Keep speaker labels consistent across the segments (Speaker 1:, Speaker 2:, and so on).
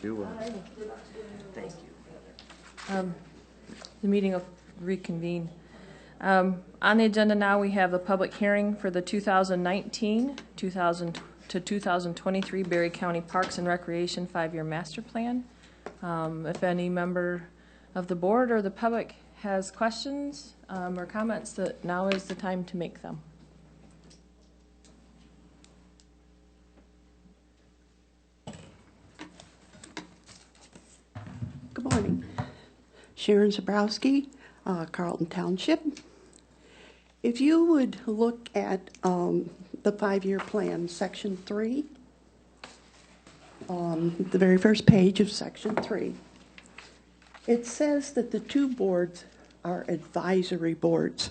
Speaker 1: You will.
Speaker 2: Thank you. The meeting will reconvene. On the agenda now, we have the public hearing for the 2019 to 2023 Berry County Parks and Recreation 5-year master plan. If any member of the board or the public has questions or comments, that now is the time to make them.
Speaker 3: Good morning. Sharon Zabrowski, Carlton Township. If you would look at the 5-year plan, Section 3, the very first page of Section 3, it says that the two boards are advisory boards,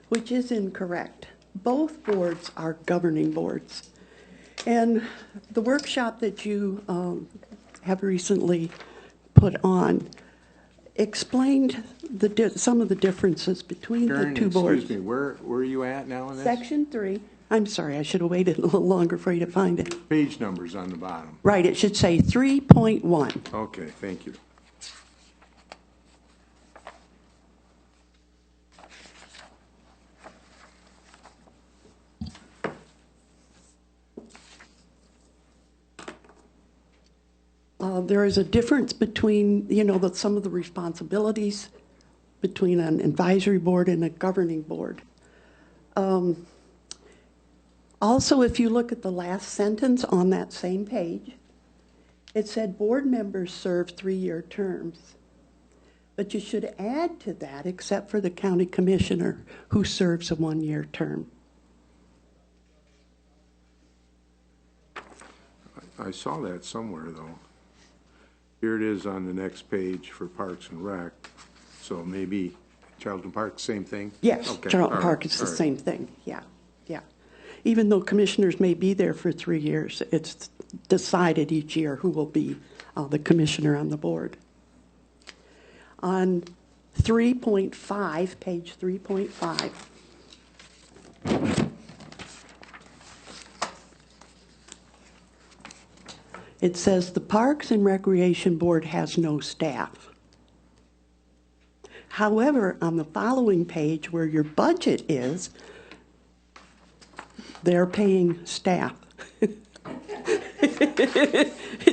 Speaker 3: which is incorrect. Both boards are governing boards. And the workshop that you have recently put on explained some of the differences between
Speaker 1: Karen,
Speaker 3: the two boards.
Speaker 1: excuse me, where are you at now in this?
Speaker 3: Section 3. I'm sorry, I should have waited a little longer for you to find it.
Speaker 1: Page numbers on the bottom.
Speaker 3: Right, it should say 3.1.
Speaker 1: Okay, thank you.
Speaker 3: There is a difference between, some of the responsibilities between an advisory board and a governing board. Also, if you look at the last sentence on that same page, it said board members serve 3-year terms. But you should add to that, except for the county commissioner, who serves a 1-year term.
Speaker 1: I saw that somewhere, though. Here it is on the next page for Parks and Rec. So maybe Charlton Park, same thing?
Speaker 3: Yes,
Speaker 1: Okay.
Speaker 3: Charlton Park is the same thing, yeah. Even though commissioners may be there for 3 years, it's decided each year who will be the commissioner on the board. On 3.5, page 3.5, it says the Parks and Recreation Board has no staff. However, on the following page where your budget is, they're paying staff.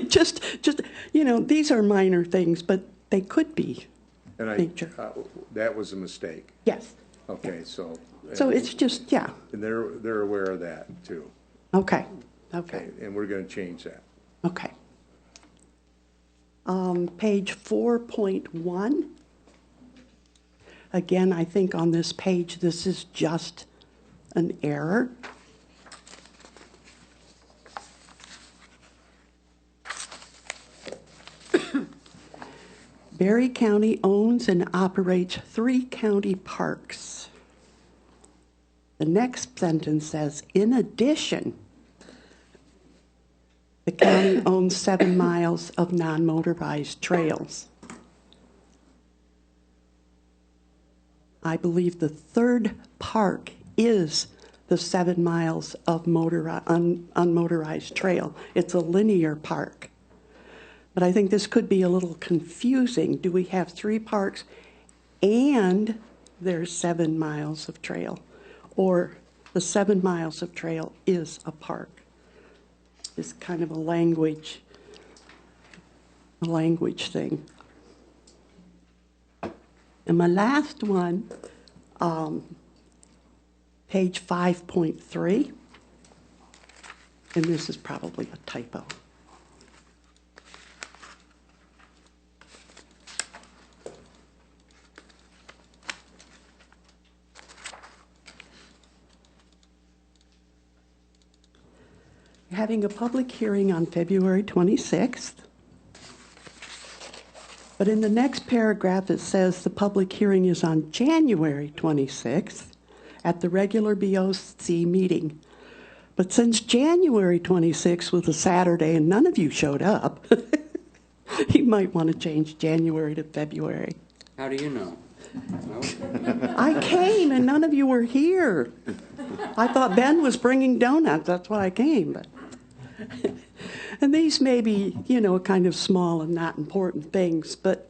Speaker 3: just, these are minor things, but they could be
Speaker 1: And
Speaker 3: major.
Speaker 1: that was a mistake.
Speaker 3: Yes.
Speaker 1: Okay, so.
Speaker 3: So it's just, yeah.
Speaker 1: And they're aware of that, too.
Speaker 3: Okay.
Speaker 1: And we're going to change that.
Speaker 3: Okay. Page 4.1. Again, I think on this page, this is just an error. Berry County owns and operates 3 county parks. The next sentence says, in addition, the county owns 7 miles of non-motorized trails. I believe the 3rd park is the 7 miles of unmotorized trail. It's a linear park. But I think this could be a little confusing. Do we have 3 parks and there's 7 miles of trail? Or the 7 miles of trail is a park? It's kind of a language thing. And my last one, page 5.3, and this is probably a typo. Having a public hearing on February 26th. But in the next paragraph, it says the public hearing is on January 26th at the regular BOC meeting. But since January 26th was a Saturday and none of you showed up, you might want to change January to February.
Speaker 4: How do you know? No?
Speaker 3: I came and none of you were here. I thought Ben was bringing donuts. That's why I came. But And these may be, kind of small and not important things, but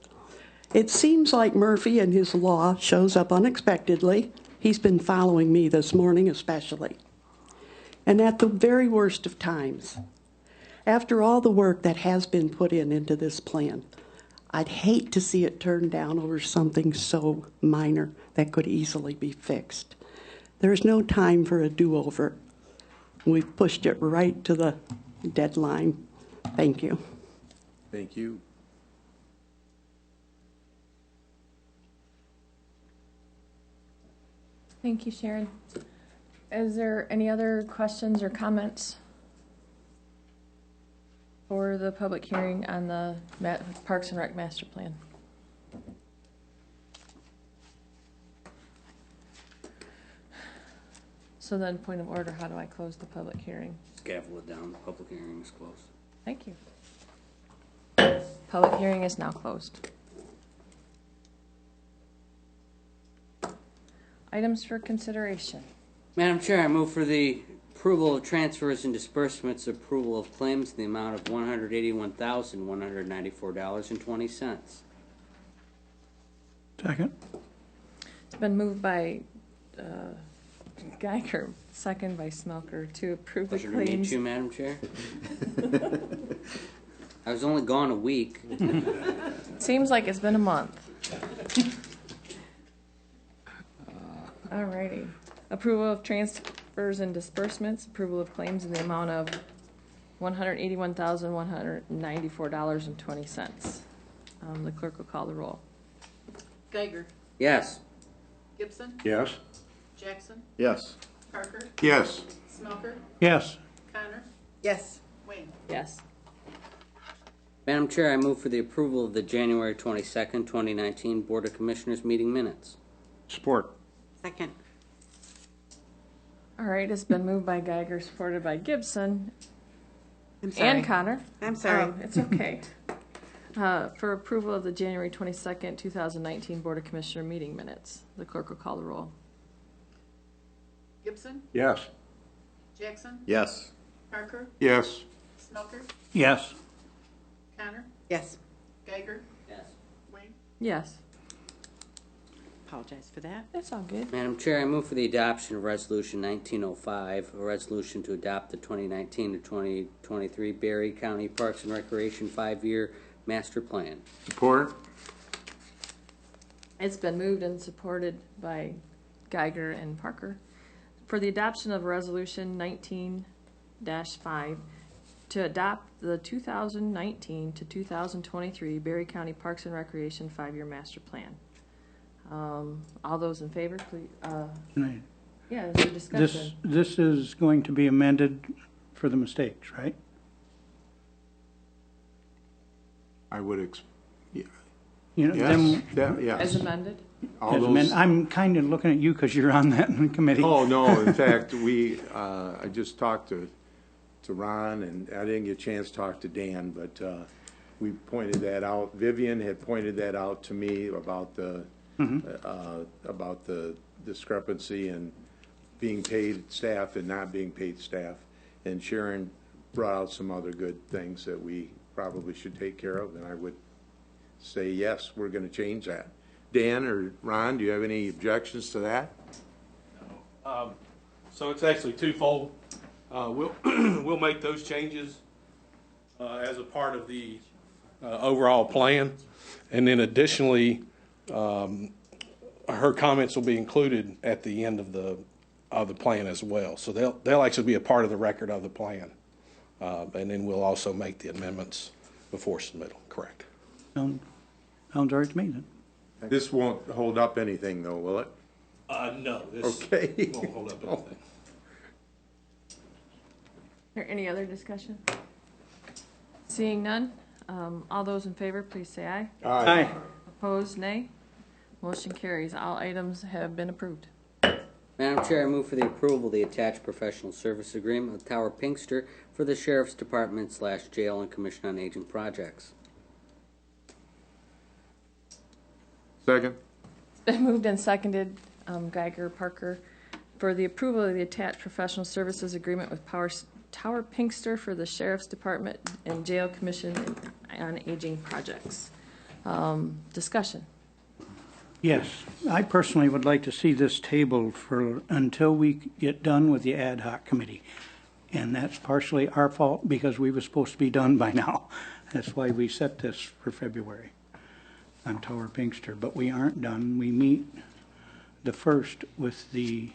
Speaker 3: it seems like Murphy and his law shows up unexpectedly. He's been following me this morning especially. And at the very worst of times, after all the work that has been put into this plan, I'd hate to see it turned down over something so minor that could easily be fixed. There's no time for a do-over. We've pushed it right to the deadline. Thank you.
Speaker 1: Thank you.
Speaker 2: Thank you, Sharon. Is there any other questions or comments for the public hearing on the Parks and Rec Master Plan? So then, point of order, how do I close the public hearing?
Speaker 4: Gavel it down, the public hearing is closed.
Speaker 2: Thank you. Public hearing is now closed. Items for consideration.
Speaker 4: Madam Chair, I move for the approval of transfers and disbursements, approval of claims in the amount of $181,194.20.
Speaker 5: Second.
Speaker 2: It's been moved by Geiger, second by Smelker, to approve the
Speaker 4: Pleasure to meet
Speaker 2: claims.
Speaker 4: you, Madam Chair. I was only gone a week.
Speaker 2: Seems like it's been a month. All righty. Approval of transfers and disbursements, approval of claims in the amount of $181,194.20. The clerk will call the roll.
Speaker 6: Geiger,
Speaker 4: Yes.
Speaker 6: Gibson,
Speaker 1: Yes?
Speaker 6: Jackson,
Speaker 7: Yes.
Speaker 6: Parker,
Speaker 1: Yes.
Speaker 6: Smelker,
Speaker 5: Yes.
Speaker 6: Connor,
Speaker 8: Yes.
Speaker 6: Wayne.
Speaker 2: Yes.
Speaker 4: Madam Chair, I move for the approval of the January 22nd, 2019 Board of Commissioners meeting minutes.
Speaker 7: Support.
Speaker 8: Second.
Speaker 2: All right, it's been moved by Geiger, supported by Gibson
Speaker 8: I'm sorry.
Speaker 2: and Connor.
Speaker 8: I'm sorry.
Speaker 2: Oh, it's okay. For approval of the January 22nd, 2019 Board of Commissioner meeting minutes. The clerk will call the roll.
Speaker 6: Gibson,
Speaker 1: Yes.
Speaker 6: Jackson,
Speaker 7: Yes.
Speaker 6: Parker,
Speaker 1: Yes.
Speaker 6: Smelker,
Speaker 5: Yes.
Speaker 6: Connor,
Speaker 8: Yes.
Speaker 6: Geiger,
Speaker 4: Yes.
Speaker 6: Wayne.
Speaker 2: Yes,
Speaker 8: Apologize for that.
Speaker 2: that's all good.
Speaker 4: Madam Chair, I move for the adoption of Resolution 1905, a resolution to adopt the 2019 to 2023 Berry County Parks and Recreation 5-year master plan.
Speaker 1: Support?
Speaker 2: It's been moved and supported by Geiger and Parker for the adoption of Resolution 19-5 to adopt the 2019 to 2023 Berry County Parks and Recreation 5-year master plan. All those in favor, please. Yeah, there's a discussion.
Speaker 5: This is going to be amended for the mistakes, right?
Speaker 1: I would, yeah.
Speaker 5: You know,
Speaker 1: Yes,
Speaker 5: them,
Speaker 1: that, yes.
Speaker 2: As amended?
Speaker 1: All
Speaker 5: as
Speaker 1: those-
Speaker 5: amend- I'm kind of looking at you because you're on that committee.
Speaker 1: Oh, no, in fact, I just talked to Ron, and I didn't get a chance to talk to Dan, but we pointed that out. Vivian had pointed that out to me about the discrepancy in being paid staff and not being paid staff. And Sharon brought out some other good things that we probably should take care of, and I would say, yes, we're gonna change that. Dan or Ron, do you have any objections to that?
Speaker 9: So it's actually twofold. We'll make those changes as a part of the overall plan. And then additionally, her comments will be included at the end of the plan as well. So they'll actually be a part of the record of the plan. And then we'll also make the amendments before submittal, correct?
Speaker 5: Sounds all right to me then.
Speaker 1: This won't hold up anything though, will it?
Speaker 9: No, this
Speaker 1: Okay.
Speaker 9: won't hold up anything.
Speaker 2: Is there any other discussion? Seeing none, all those in favor, please say aye.
Speaker 5: Aye.
Speaker 2: Opposed, nay. Motion carries. All items have been approved.
Speaker 4: Madam Chair, I move for the approval of the attached professional service agreement with Tower Pinkster for the Sheriff's Department / Jail and Commission on Aging projects.
Speaker 1: Second?
Speaker 2: It's been moved and seconded, Geiger, Parker, for the approval of the attached professional services agreement with Tower Pinkster for the Sheriff's Department and Jail Commission on Aging projects. Discussion.
Speaker 5: Yes, I personally would like to see this tabled for, until we get done with the ad hoc committee. And that's partially our fault because we were supposed to be done by now. That's why we set this for February on Tower Pinkster, but we aren't done. We meet the first with the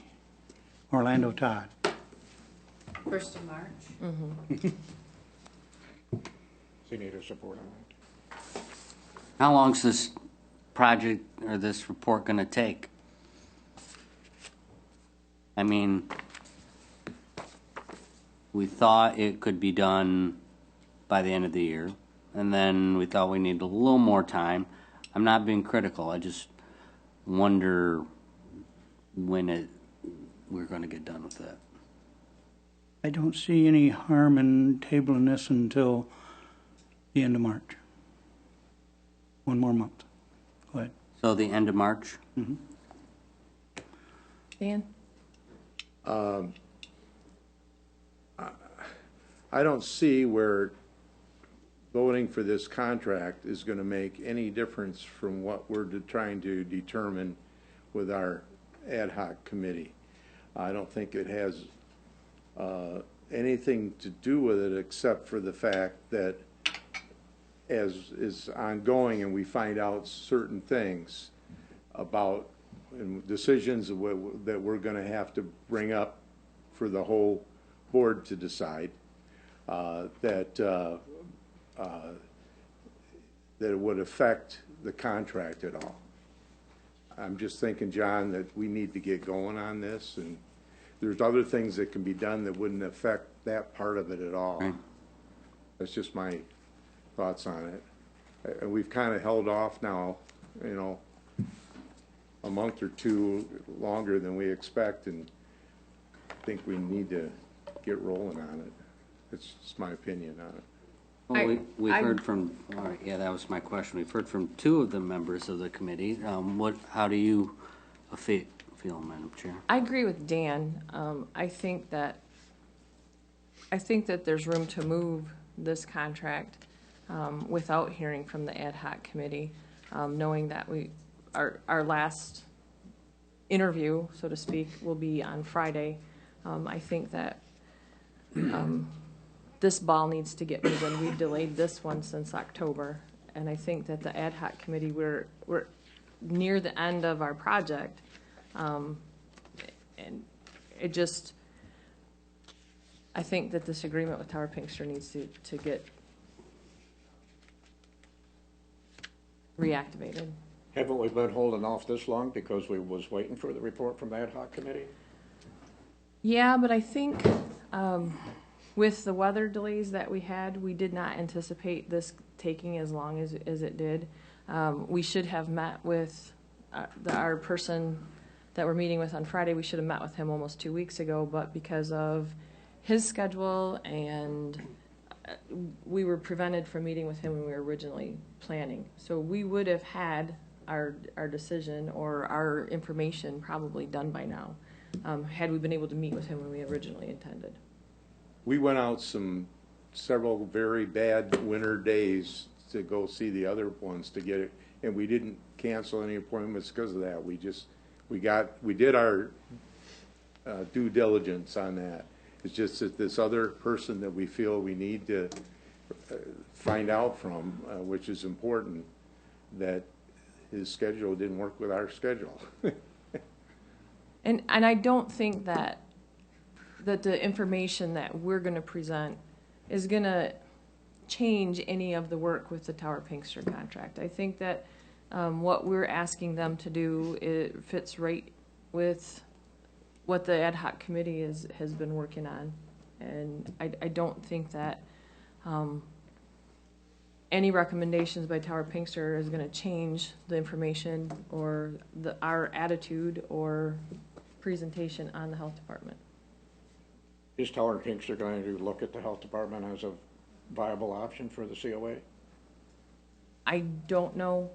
Speaker 5: Orlando Todd.
Speaker 8: 1st of March.
Speaker 7: So you need a support on that.
Speaker 4: How long's this project or this report gonna take? I mean, we thought it could be done by the end of the year, and then we thought we needed a little more time. I'm not being critical, I just wonder when we're gonna get done with that.
Speaker 5: I don't see any harm in tabling this until the end of March. One more month. Go ahead.
Speaker 4: So the end of March?
Speaker 2: Dan?
Speaker 1: I don't see where voting for this contract is going to make any difference from what we're trying to determine with our ad hoc committee. I don't think it has anything to do with it except for the fact that as is ongoing and we find out certain things about and decisions that we're going to have to bring up for the whole board to decide, that it would affect the contract at all. I'm just thinking, John, that we need to get going on this, and there's other things that can be done that wouldn't affect that part of it at all.
Speaker 4: Right.
Speaker 1: That's just my thoughts on it. And we've kind of held off now, you know, a month or two longer than we expect, and I think we need to get rolling on it. It's just my opinion on it.
Speaker 4: Well, we've heard from, all right, yeah, that was my question. We've heard from two of the members of the committee. How do you feel, Madam Chair?
Speaker 2: I agree with Dan. I think that there's room to move this contract without hearing from the ad hoc committee, knowing that our last interview, so to speak, will be on Friday. I think that this ball needs to get moving. We've delayed this one since October, and I think that the ad hoc committee, we're near the end of our project, and it just, I think that this agreement with Tower Pinkster needs to get reactivated.
Speaker 7: Haven't we been holding off this long because we was waiting for the report from the ad hoc committee?
Speaker 2: Yeah, but I think with the weather delays that we had, we did not anticipate this taking as long as it did. We should have met with our person that we're meeting with on Friday. We should have met with him almost 2 weeks ago, but because of his schedule and we were prevented from meeting with him when we were originally planning. So we would have had our decision or our information probably done by now, had we been able to meet with him when we originally intended.
Speaker 1: We went out several very bad winter days to go see the other ones to get it, and we didn't cancel any appointments because of that. We did our due diligence on that. It's just that this other person that we feel we need to find out from, which is important, that his schedule didn't work with our schedule.
Speaker 2: And I don't think that the information that we're going to present is going to change any of the work with the Tower Pinkster contract. I think that what we're asking them to do, it fits right with what the ad hoc committee has been working on. And I don't think that any recommendations by Tower Pinkster is going to change the information or our attitude or presentation on the health department.
Speaker 7: Is Tower Pinkster going to look at the health department as a viable option for the COA?
Speaker 2: I don't know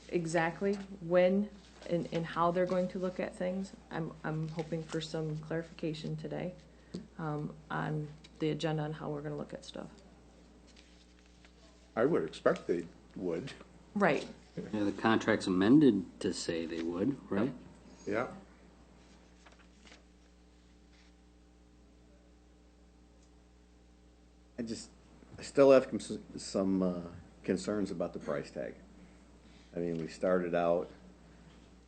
Speaker 2: exactly when and how they're going to look at things. I'm hoping for some clarification today on the agenda on how we're gonna look at stuff.
Speaker 1: I would expect they would,
Speaker 2: Right.
Speaker 4: Yeah, the contract's amended to say they would, right?
Speaker 1: yeah.
Speaker 10: I still have some concerns about the price tag. I mean, we started out,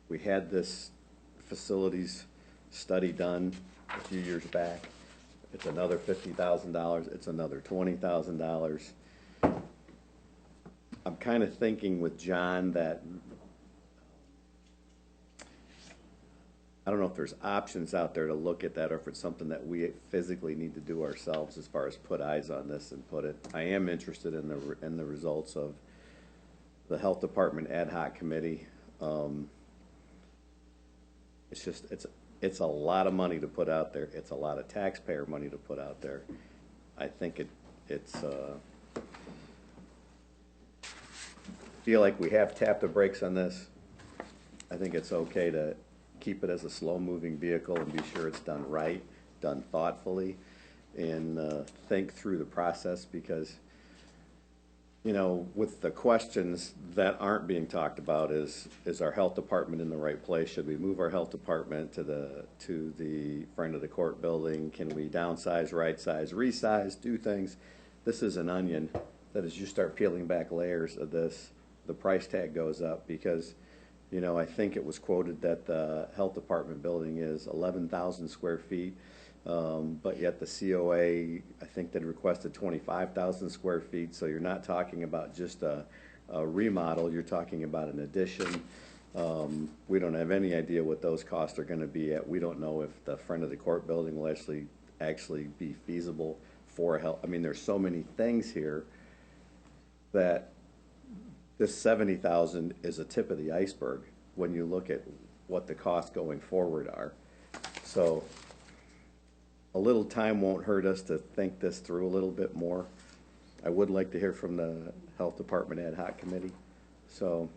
Speaker 10: we had this facilities study done a few years back. It's another $50,000, it's another $20,000. I'm kind of thinking with John that, I don't know if there's options out there to look at that, or if it's something that we physically need to do ourselves as far as put eyes on this and put it. I am interested in the results of the Health Department Ad Hoc Committee. It's just, it's a lot of money to put out there. It's a lot of taxpayer money to put out there. I think it's feel like we have tapped the brakes on this. I think it's okay to keep it as a slow-moving vehicle and be sure it's done right, done thoughtfully, and think through the process, because, you know, with the questions that aren't being talked about is our health department in the right place? Should we move our health department to the front of the court building? Can we downsize, right size, resize, do things? This is an onion that as you start peeling back layers of this, the price tag goes up, because, you know, I think it was quoted that the health department building is 11,000 square feet, but yet the COA, I think, that requested 25,000 square feet. So you're not talking about just a remodel, you're talking about an addition. We don't have any idea what those costs are going to be at. We don't know if the front of the court building will actually be feasible for health. I mean, there's so many things here that this 70,000 is a tip of the iceberg when you look at what the costs going forward are. So a little time won't hurt us to think this through a little bit more. I would like to hear from the Health Department Ad Hoc Committee. So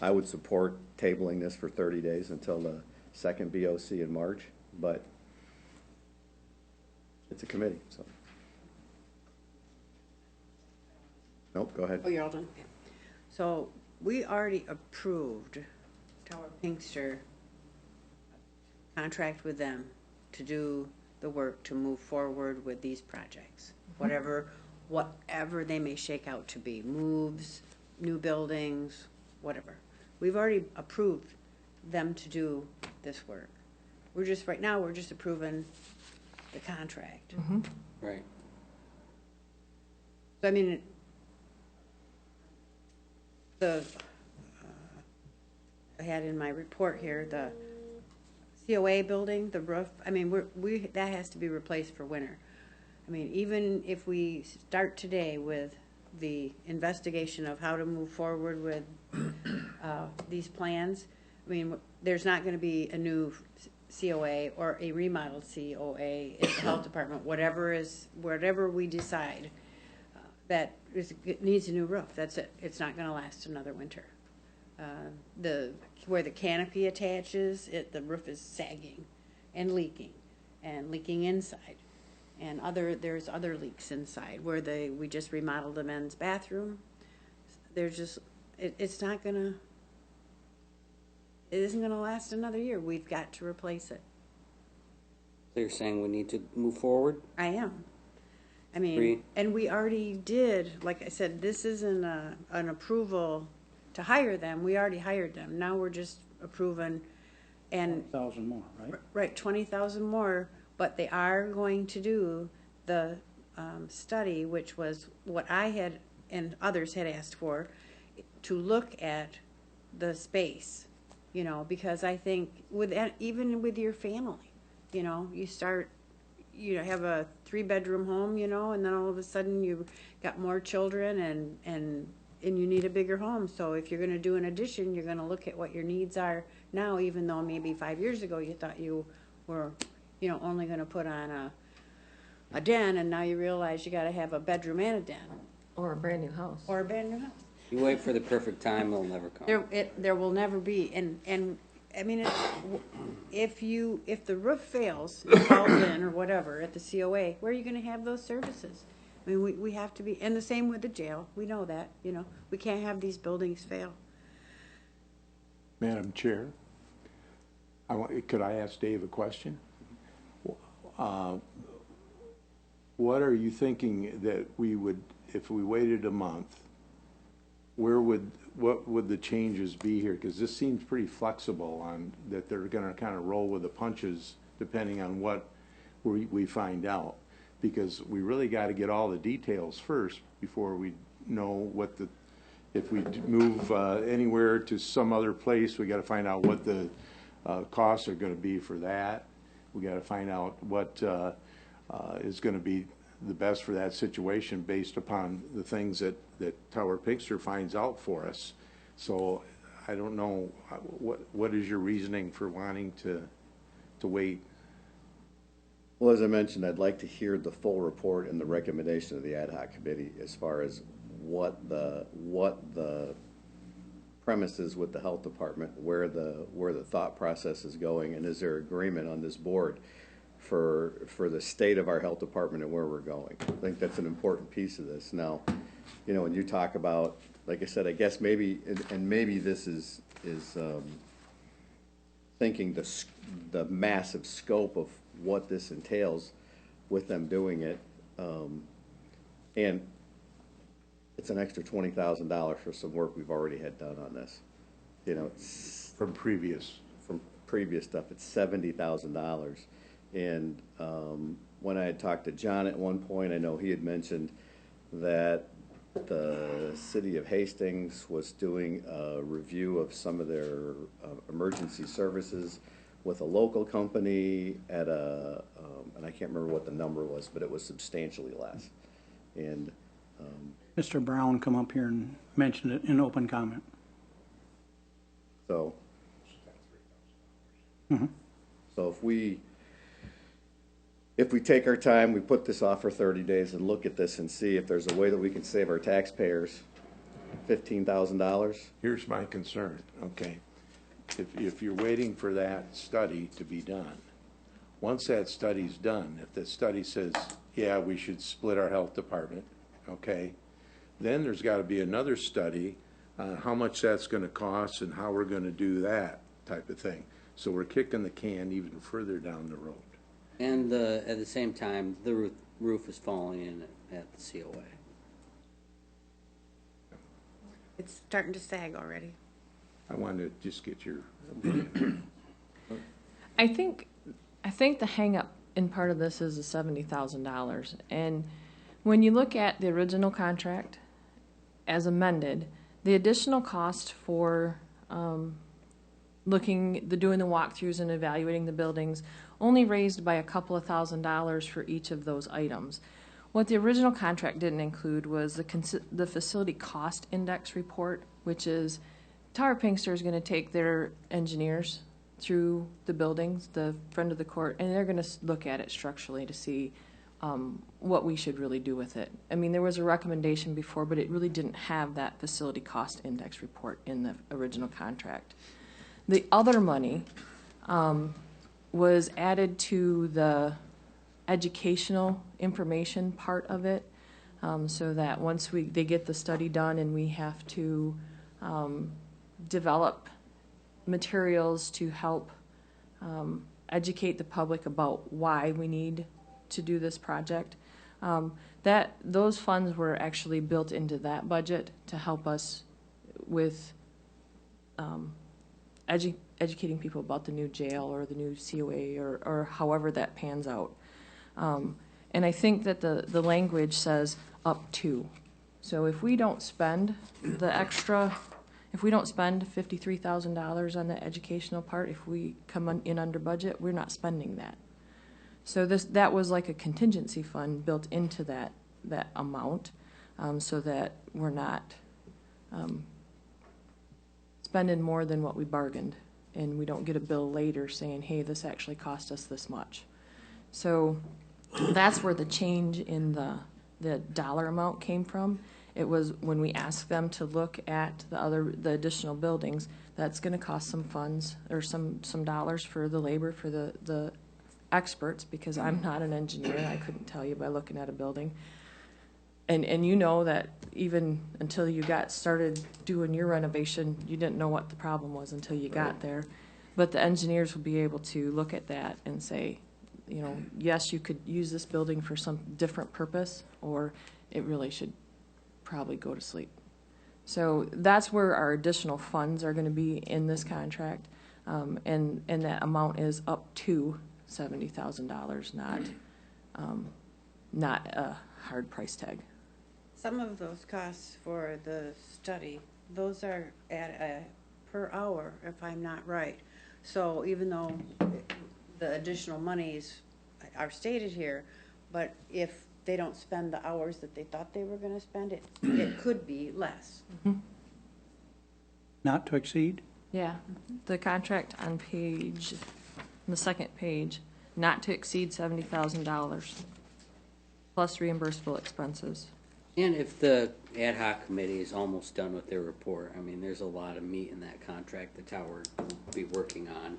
Speaker 10: I would support tabling this for 30 days until the second BOC in March, but it's a committee, so. Nope, go ahead.
Speaker 8: Oh, you're all done? Yeah. So we already approved Tower Pinkster contract with them to do the work to move forward with these projects. Whatever they may shake out to be, moves, new buildings, whatever. We've already approved them to do this work. Right now, we're just approving the contract.
Speaker 4: Right.
Speaker 8: So, I mean, I had in my report here, the COA building, the roof, I mean, that has to be replaced for winter. I mean, even if we start today with the investigation of how to move forward with these plans, I mean, there's not going to be a new COA or a remodeled COA in the health department, whatever we decide that needs a new roof. That's it. It's not going to last another winter. Where the canopy attaches, the roof is sagging and leaking inside, and there's other leaks inside where we just remodeled the men's bathroom. It isn't gonna last another year. We've got to replace it.
Speaker 4: So you're saying we need to move forward?
Speaker 8: I am. I mean,
Speaker 4: Agree.
Speaker 8: and we already did, like I said, this isn't an approval to hire them. We already hired them. Now we're just approving, and
Speaker 5: 1,000 more, right?
Speaker 8: right, 20,000 more. But they are going to do the study, which was what I had and others had asked for, to look at the space, you know, because I think even with your family, you know, you have a 3-bedroom home, you know, and then all of a sudden you got more children and you need a bigger home. So if you're going to do an addition, you're going to look at what your needs are now, even though maybe 5 years ago you thought you were, you know, only going to put on a den, and now you realize you got to have a bedroom and a den.
Speaker 2: Or a brand new house.
Speaker 8: Or a brand new house.
Speaker 4: You wait for the perfect time, it'll never come.
Speaker 8: There will never be, and I mean, if the roof fails, falls in or whatever at the COA, where are you gonna have those services? I mean, we have to be, and the same with the jail, we know that, you know, we can't have these buildings fail.
Speaker 1: Madam Chair, could I ask Dave a question? What are you thinking that we would, if we waited a month, what would the changes be here? Because this seems pretty flexible on that they're going to kind of roll with the punches depending on what we find out. Because we really got to get all the details first before we know what the, if we move anywhere to some other place, we got to find out what the costs are going to be for that. We got to find out what is going to be the best for that situation based upon the things that Tower Pinster finds out for us. So I don't know, what is your reasoning for wanting to wait?
Speaker 10: Well, as I mentioned, I'd like to hear the full report and the recommendation of the ad hoc committee as far as what the premise is with the health department, where the thought process is going, and is there agreement on this board for the state of our health department and where we're going. I think that's an important piece of this. Now, you know, when you talk about, like I said, I guess maybe, and maybe this is thinking the massive scope of what this entails with them doing it, and it's an extra $20,000 for some work we've already had done on this. You know, it's
Speaker 1: From previous
Speaker 10: stuff, it's $70,000. And when I had talked to John at one point, I know he had mentioned that the city of Hastings was doing a review of some of their emergency services with a local company at a, and I can't remember what the number was, but it was substantially less. And
Speaker 5: Mr. Brown come up here and mentioned it in open comment.
Speaker 10: so, so if we take our time, we put this off for 30 days and look at this and see if there's a way that we can save our taxpayers $15,000.
Speaker 1: Here's my concern, okay? If you're waiting for that study to be done, once that study's done, if the study says, yeah, we should split our health department, okay, then there's got to be another study on how much that's going to cost and how we're going to do that type of thing. So we're kicking the can even further down the road.
Speaker 4: And at the same time, the roof is falling in at the COA.
Speaker 8: It's starting to sag already.
Speaker 1: I wanted to just get your opinion.
Speaker 2: I think the hang-up in part of this is the $70,000. And when you look at the original contract as amended, the additional cost for doing the walkthroughs and evaluating the buildings only raised by a couple of $1,000s for each of those items. What the original contract didn't include was the facility cost index report, which is Tower Pinster is going to take their engineers through the buildings, the front of the court, and they're going to look at it structurally to see what we should really do with it. I mean, there was a recommendation before, but it really didn't have that facility cost index report in the original contract. The other money was added to the educational information part of it, so that once they get the study done and we have to develop materials to help educate the public about why we need to do this project, those funds were actually built into that budget to help us with educating people about the new jail or the new COA or however that pans out. And I think that the language says up to. So if we don't spend if we don't spend $53,000 on the educational part, if we come in under budget, we're not spending that. So that was like a contingency fund built into that amount, so that we're not spending more than what we bargained, and we don't get a bill later saying, hey, this actually cost us this much. So that's where the change in the dollar amount came from. It was when we asked them to look at the additional buildings, that's gonna cost some funds or some dollars for the labor for the experts, because I'm not an engineer. I couldn't tell you by looking at a building. And you know that even until you got started doing your renovation, you didn't know what the problem was until you got there. But the engineers will be able to look at that and say, you know, yes, you could use this building for some different purpose, or it really should probably go to sleep. So that's where our additional funds are gonna be in this contract. And that amount is up to $70,000, not a hard price tag.
Speaker 8: Some of those costs for the study, those are at a per hour, if I'm not right. So even though the additional monies are stated here, but if they don't spend the hours that they thought they were gonna spend, it could be less.
Speaker 5: Not to exceed?
Speaker 2: Yeah, the contract on the second page, not to exceed $70,000 plus reimbursable expenses.
Speaker 4: And if the ad hoc committee is almost done with their report, I mean, there's a lot of meat in that contract the tower will be working on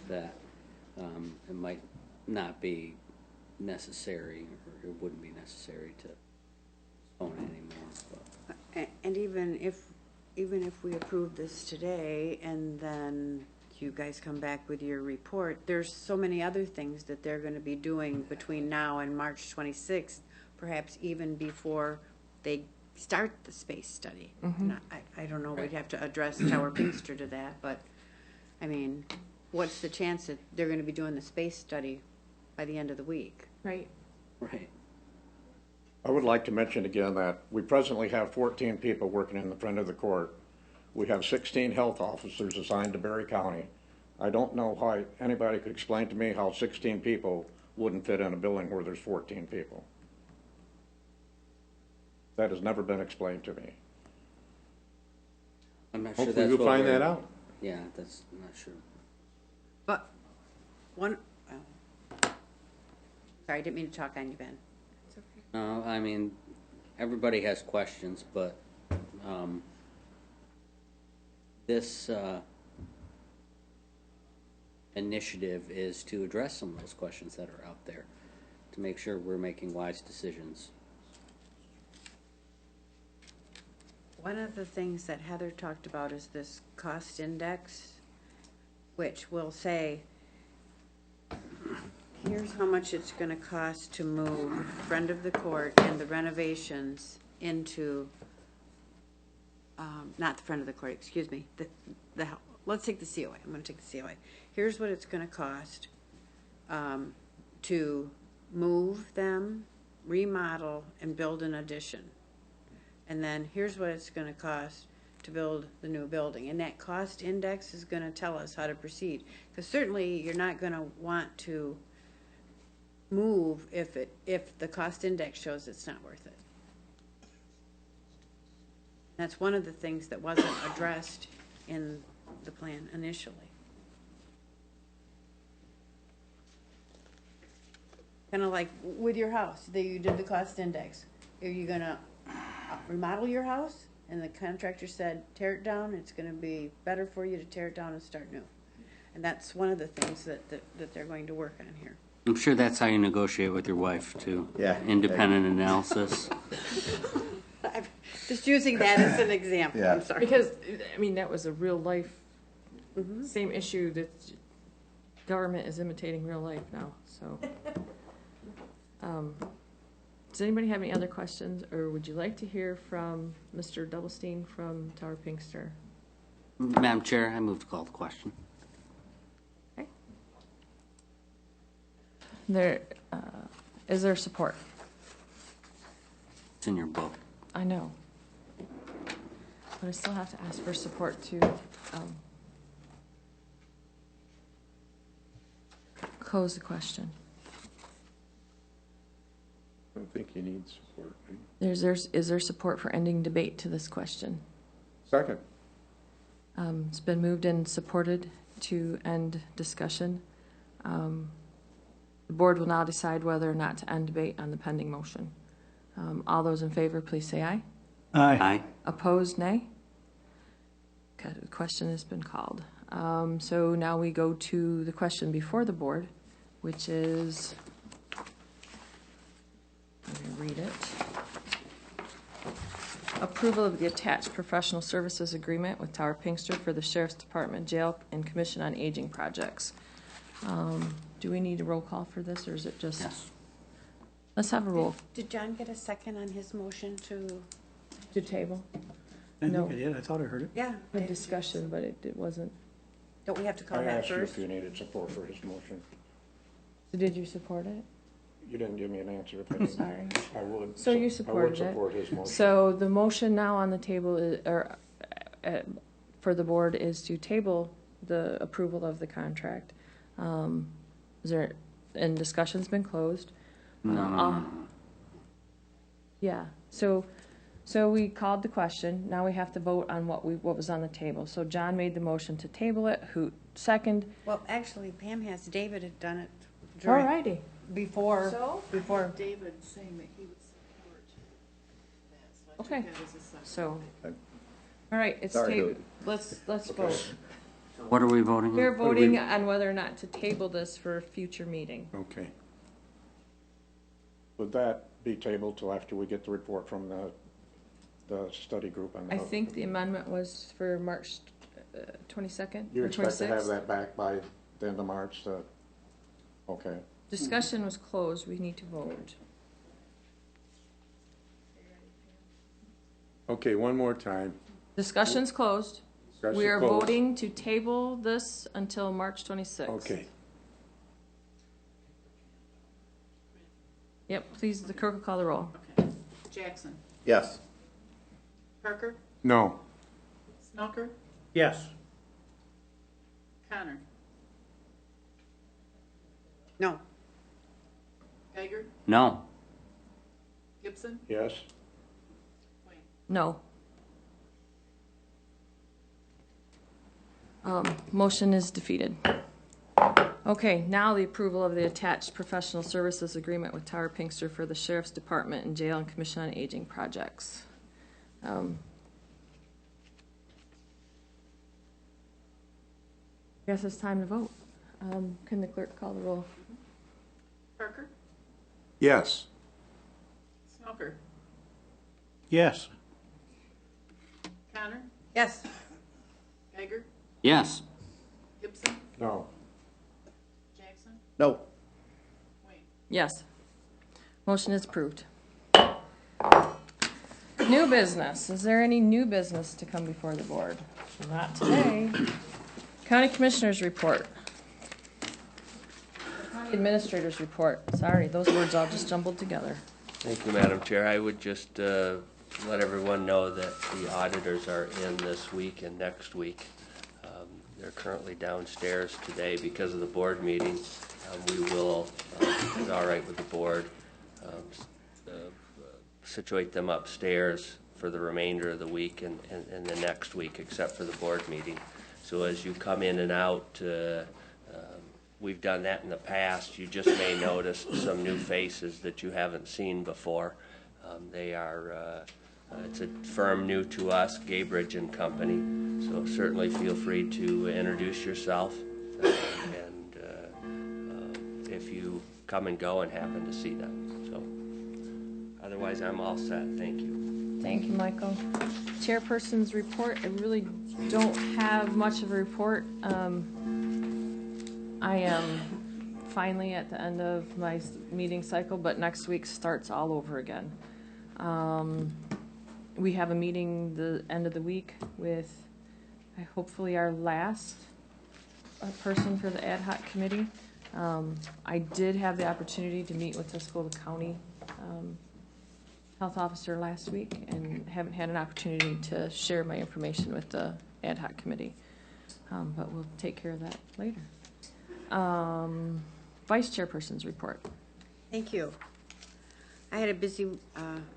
Speaker 4: that it might not be necessary, or it wouldn't be necessary to own it anymore. But.
Speaker 8: And even if we approve this today and then you guys come back with your report, there's so many other things that they're gonna be doing between now and March 26th, perhaps even before they start the space study. And I don't know, we'd have to address Tower Pinkster to that, but, I mean, what's the chance that they're gonna be doing the space study by the end of the week?
Speaker 2: Right.
Speaker 4: Right.
Speaker 7: I would like to mention again that we presently have 14 people working in the front of the court. We have 16 health officers assigned to Berry County. I don't know how anybody could explain to me how 16 people wouldn't fit in a building where there's 14 people. That has never been explained to me.
Speaker 4: I'm not sure
Speaker 1: Hopefully
Speaker 4: that's
Speaker 1: we'll
Speaker 4: what
Speaker 1: find
Speaker 4: we're-
Speaker 1: that out.
Speaker 4: Yeah, that's, I'm not sure.
Speaker 8: But, sorry, I didn't mean to talk on you, Ben.
Speaker 4: No, I mean, everybody has questions, but this initiative is to address some of those questions that are out there, to make sure we're making wise decisions.
Speaker 8: One of the things that Heather talked about is this cost index, which will say, here's how much it's gonna cost to move front of the court and the renovations into, not the front of the court, excuse me, let's take the COA, I'm gonna take the COA. Here's what it's gonna cost, to move them, remodel, and build an addition. And then here's what it's gonna cost to build the new building. And that cost index is gonna tell us how to proceed. Because certainly you're not gonna want to move if the cost index shows it's not worth it. That's one of the things that wasn't addressed in the plan initially. Kind of like with your house, you did the cost index. Are you gonna remodel your house? And the contractor said, tear it down, it's gonna be better for you to tear it down and start new. And that's one of the things that they're going to work on here.
Speaker 4: I'm sure that's how you negotiate with your wife, too.
Speaker 10: Yeah.
Speaker 4: Independent analysis.
Speaker 8: I'm just using that as an example,
Speaker 10: Yeah.
Speaker 8: I'm sorry.
Speaker 2: Because, I mean, that was a real life, same issue that government is imitating real life now, so. Does anybody have any other questions, or would you like to hear from Mr. Doublestein from Tower Pinkster?
Speaker 4: Madam Chair, I move to call the question.
Speaker 2: Okay. Is there support?
Speaker 4: It's in your book.
Speaker 2: I know. But I still have to ask for support to close the question.
Speaker 1: I don't think you need support. Right?
Speaker 2: Is there support for ending debate to this question?
Speaker 1: Second.
Speaker 2: It's been moved and supported to end discussion. The board will now decide whether or not to end debate on the pending motion. All those in favor, please say aye.
Speaker 5: Aye.
Speaker 2: Opposed, nay? Okay, the question has been called. So now we go to the question before the board, which is, let me read it. Approval of the attached professional services agreement with Tower Pinkster for the Sheriff's Department, Jail, and Commission on Aging projects. Do we need a roll call for this, or is it just?
Speaker 4: Yes.
Speaker 2: Let's have a roll.
Speaker 8: Did John get a second on his motion to?
Speaker 2: To table?
Speaker 5: I
Speaker 2: No.
Speaker 5: think I did. I thought I heard it.
Speaker 8: Yeah.
Speaker 2: A discussion, but it wasn't.
Speaker 8: Don't we have to call
Speaker 7: I
Speaker 8: that
Speaker 7: asked you
Speaker 8: first?
Speaker 7: if you needed support for his motion.
Speaker 2: So did you support it?
Speaker 7: You didn't give me an answer. If I did.
Speaker 2: Sorry.
Speaker 7: I would.
Speaker 2: So you
Speaker 7: I
Speaker 2: supported
Speaker 7: would
Speaker 2: it?
Speaker 7: support his motion.
Speaker 2: So the motion now on the table is, for the board is to table the approval of the contract. Is there, and discussion's been closed. Yeah, so we called the question, now we have to vote on what was on the table. So John made the motion to table it, who second?
Speaker 8: Well, actually, Pam has, David had done it during,
Speaker 2: Alrighty.
Speaker 8: before.
Speaker 6: David saying that he would support that. So I
Speaker 2: Okay.
Speaker 6: took that as a second.
Speaker 2: So, all right, it's
Speaker 10: Sorry,
Speaker 2: tabled.
Speaker 10: who?
Speaker 2: Let's vote.
Speaker 4: What are we voting on?
Speaker 2: We're voting on whether or not to table this for a future meeting.
Speaker 1: Okay.
Speaker 7: Would that be tabled till after we get the report from the study group on the?
Speaker 2: I think the amendment was for March 22nd
Speaker 7: You
Speaker 2: or
Speaker 7: expect to have
Speaker 2: 26th.
Speaker 7: that back by the end of March, okay.
Speaker 2: Discussion was closed, we need to vote.
Speaker 1: Okay, one more time.
Speaker 2: Discussion's closed.
Speaker 1: Discussion
Speaker 2: We are
Speaker 1: closed.
Speaker 2: voting to table this until March 26th.
Speaker 1: Okay.
Speaker 2: Yep, please, the clerk will call the roll.
Speaker 6: Okay. Jackson.
Speaker 10: Yes.
Speaker 6: Parker.
Speaker 1: No.
Speaker 6: Smelker.
Speaker 5: Yes.
Speaker 6: Connor.
Speaker 8: No.
Speaker 6: Geiger.
Speaker 4: No.
Speaker 6: Gibson.
Speaker 7: Yes?
Speaker 6: Wayne.
Speaker 2: No. Motion is defeated. Okay, now the approval of the attached professional services agreement with Tower Pinkster for the Sheriff's Department and Jail and Commission on Aging projects. I guess it's time to vote. Can the clerk call the roll?
Speaker 6: Parker.
Speaker 1: Yes.
Speaker 6: Smelker.
Speaker 5: Yes.
Speaker 6: Connor.
Speaker 8: Yes.
Speaker 6: Geiger.
Speaker 4: Yes.
Speaker 6: Gibson.
Speaker 7: No.
Speaker 6: Jackson.
Speaker 10: No.
Speaker 6: Wayne.
Speaker 2: Yes. Motion is approved. New business. Is there any new business to come before the board? Not today. County Commissioners report. County Administrators report. Sorry, those words all just jumbled together.
Speaker 11: Thank you, Madam Chair. I would just let everyone know that the auditors are in this week and next week. They're currently downstairs today because of the board meeting. We will, if it's all right with the board, situate them upstairs for the remainder of the week and the next week, except for the board meeting. So as you come in and out, we've done that in the past. You just may notice some new faces that you haven't seen before. They are, it's a firm new to us, Gaybridge and Company. So certainly feel free to introduce yourself. And if you come and go and happen to see them. So otherwise, I'm all set. Thank you.
Speaker 2: Thank you, Michael. Chairperson's report. I really don't have much of a report. I am finally at the end of my meeting cycle, but next week starts all over again. We have a meeting the end of the week with hopefully our last person for the ad hoc committee. I did have the opportunity to meet with the Tuscola County health officer last week and haven't had an opportunity to share my information with the ad hoc committee. But we'll take care of that later. Vice Chairperson's report.
Speaker 8: Thank you. I had a busy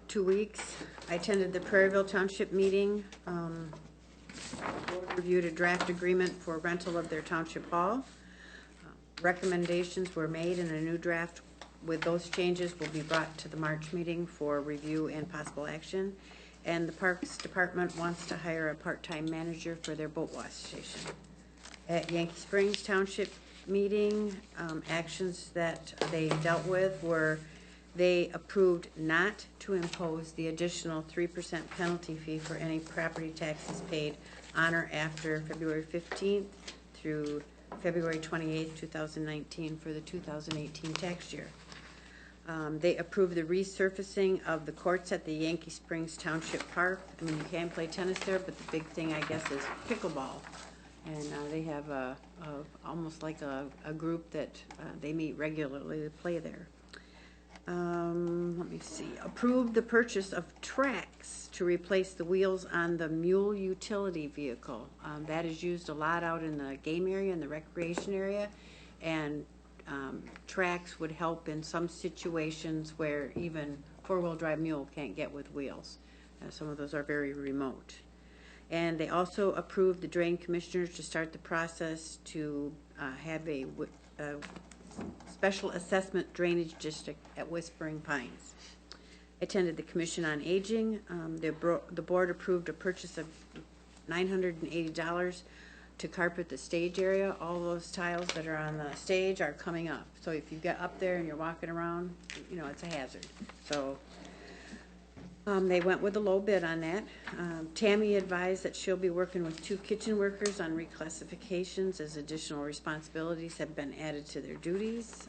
Speaker 8: 2 weeks. I attended the Prairieville Township meeting. Board reviewed a draft agreement for rental of their township hall. Recommendations were made and a new draft with those changes will be brought to the March meeting for review and possible action. and the Parks Department wants to hire a part-time manager for their boat wash station. At Yankee Springs Township meeting, actions that they dealt with were they approved not to impose the additional 3% penalty fee for any property taxes paid on or after February 15th through February 28th, 2019 for the 2018 tax year. They approved the resurfacing of the courts at the Yankee Springs Township Park. I mean, you can play tennis there, but the big thing, I guess, is pickleball. And they have almost like a group that they meet regularly to play there. Let me see. Approved the purchase of tracks to replace the wheels on the mule utility vehicle. That is used a lot out in the game area and the recreation area, and tracks would help in some situations where even four-wheel drive mule can't get with wheels. Some of those are very remote. And they also approved the drain commissioners to start the process to have a special assessment drainage district at Whispering Pines. Attended the Commission on Aging. The board approved a purchase of $980 to carpet the stage area. All those tiles that are on the stage are coming up. So if you get up there and you're walking around, you know, it's a hazard. So they went with a low bid on that. Tammy advised that she'll be working with 2 kitchen workers on reclassifications as additional responsibilities have been added to their duties.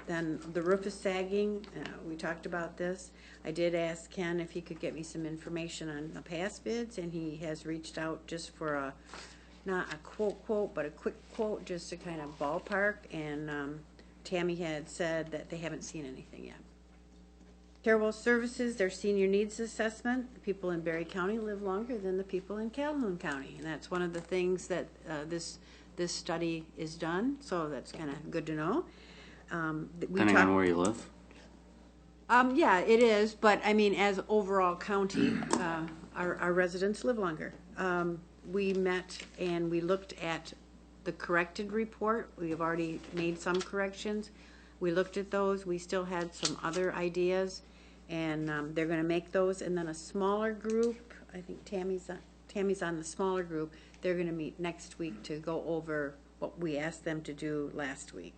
Speaker 8: Then the roof is sagging. We talked about this. I did ask Ken if he could get me some information on the past bids, and he has reached out just for a, not a quote, but a quick quote just to kind of ballpark. And Tammy had said that they haven't seen anything yet. Carewell Services, their senior needs assessment. The people in Berry County live longer than the people in Calhoun County, and that's one of the things that this study is done. So that's kind of good to know.
Speaker 4: Depending on where you live.
Speaker 8: Yeah, it is. But I mean, as overall county, our residents live longer. We met and we looked at the corrected report. We have already made some corrections. We looked at those. We still had some other ideas, and they're going to make those. And then a smaller group, I think Tammy's on the smaller group. They're going to meet next week to go over what we asked them to do last week.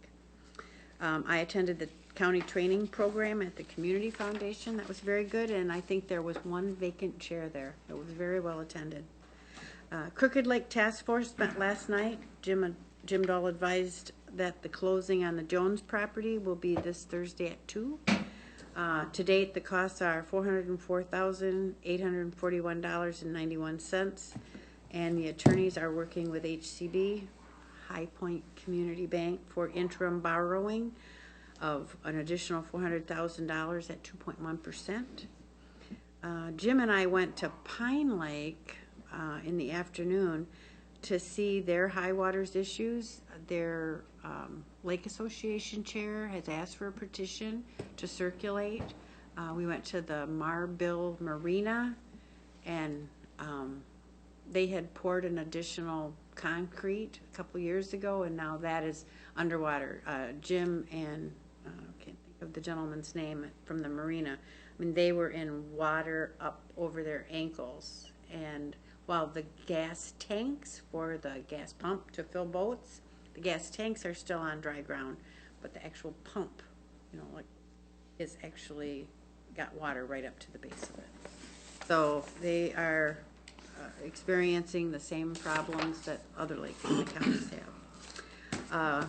Speaker 8: I attended the county training program at the Community Foundation. That was very good, and I think there was 1 vacant chair there. It was very well attended. Crooked Lake Task Force met last night. Jim Dahl advised that the closing on the Jones property will be this Thursday at 2. To date, the costs are $404,841.91, and the attorneys are working with HCB, High Point Community Bank, for interim borrowing of an additional $400,000 at 2.1%. Jim and I went to Pine Lake in the afternoon to see their high waters issues. Their Lake Association chair has asked for a petition to circulate. We went to the Marbill Marina, and they had poured an additional concrete a couple years ago, and now that is underwater. Jim and I can't think of the gentleman's name from the marina. I mean, they were in water up over their ankles, and while the gas tanks for the gas pump to fill boats, the gas tanks are still on dry ground, but the actual pump, you know, like, is actually got water right up to the base of it. So they are experiencing the same problems that other lakes in the counties have.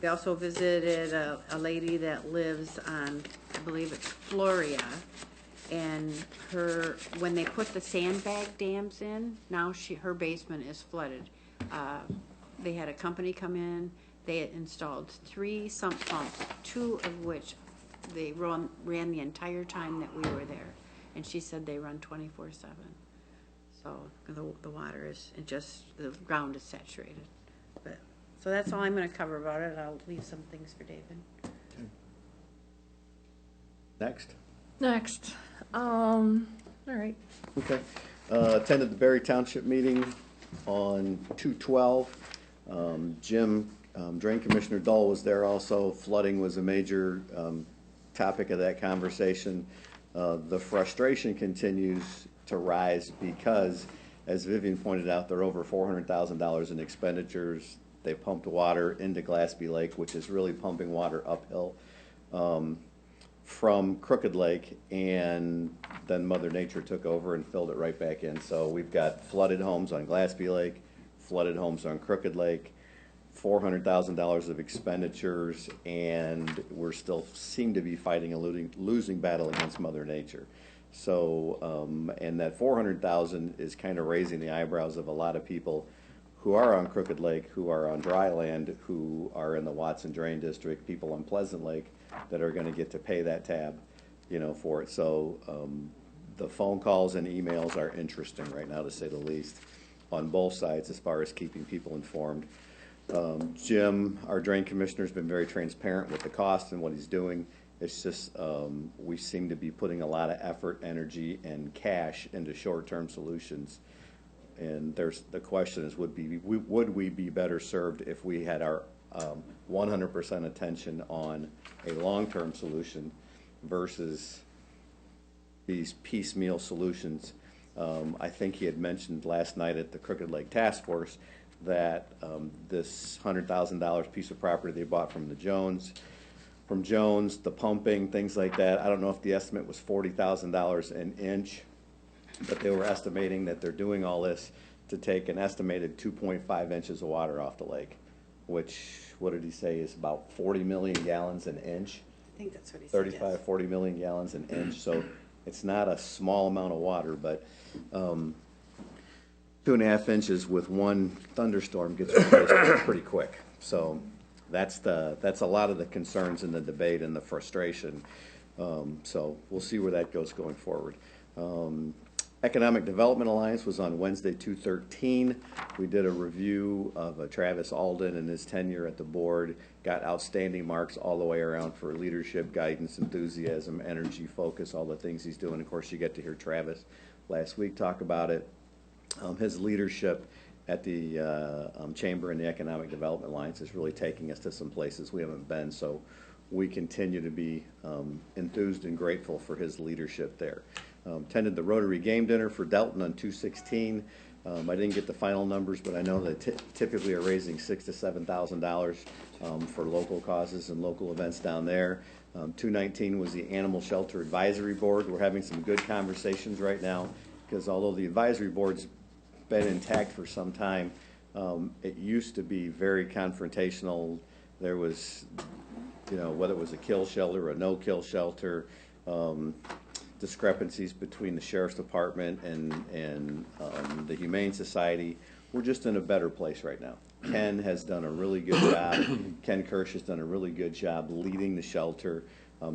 Speaker 8: We also visited a lady that lives on, I believe it's Floria, and when they put the sandbag dams in, now her basement is flooded. They had a company come in. They had installed 3 sump pumps, 2 of which they ran the entire time that we were there. And she said they run 24/7. So the water is, the ground is saturated. So that's all I'm going to cover about it. I'll leave some things for David.
Speaker 10: Okay. Next.
Speaker 2: All right.
Speaker 10: Okay. Attended the Berry Township meeting on 2/12. Jim, Drain Commissioner Dahl was there also. Flooding was a major topic of that conversation. The frustration continues to rise because, as Vivian pointed out, they're over $400,000 in expenditures. They pumped water into Glassby Lake, which is really pumping water uphill from Crooked Lake, and then Mother Nature took over and filled it right back in. So we've got flooded homes on Glassby Lake, flooded homes on Crooked Lake, $400,000 of expenditures, and we're still seem to be fighting a losing battle against Mother Nature. So, and that 400,000 is kind of raising the eyebrows of a lot of people who are on Crooked Lake, who are on dry land, who are in the Watson Drain District, people on Pleasant Lake that are going to get to pay that tab, you know, for it. So the phone calls and emails are interesting right now, to say the least, on both sides as far as keeping people informed. Jim, our drain commissioner, has been very transparent with the cost and what he's doing. It's just we seem to be putting a lot of effort, energy, and cash into short-term solutions. And the question is, would we be better served if we had our 100% attention on a long-term solution versus these piecemeal solutions? I think he had mentioned last night at the Crooked Lake Task Force that this $100,000 piece of property they bought from Jones, the pumping, things like that. I don't know if the estimate was $40,000 an inch, but they were estimating that they're doing all this to take an estimated 2.5 inches of water off the lake, which, what did he say, is about 40 million gallons an inch?
Speaker 8: I think that's what he said.
Speaker 10: 35, 40 million gallons an inch. So it's not a small amount of water, but 2.5 inches with one thunderstorm gets replaced pretty quick. So that's a lot of the concerns in the debate and the frustration. So we'll see where that goes going forward. Economic Development Alliance was on Wednesday, 2/13. We did a review of Travis Alden and his tenure at the board. Got outstanding marks all the way around for leadership, guidance, enthusiasm, energy, focus, all the things he's doing. Of course, you get to hear Travis last week talk about it. His leadership at the Chamber and the Economic Development Alliance is really taking us to some places we haven't been. So we continue to be enthused and grateful for his leadership there. Attended the Rotary Game Dinner for Delton on 2/16. I didn't get the final numbers, but I know they typically are raising $6,000 to $7,000 for local causes and local events down there. 2/19 was the Animal Shelter Advisory Board. We're having some good conversations right now because although the advisory board's been intact for some time, it used to be very confrontational. There was, you know, whether it was a kill shelter or a no-kill shelter, discrepancies between the Sheriff's Department and the Humane Society. We're just in a better place right now. Ken has done a really good job. Ken Kirsch has done a really good job leading the shelter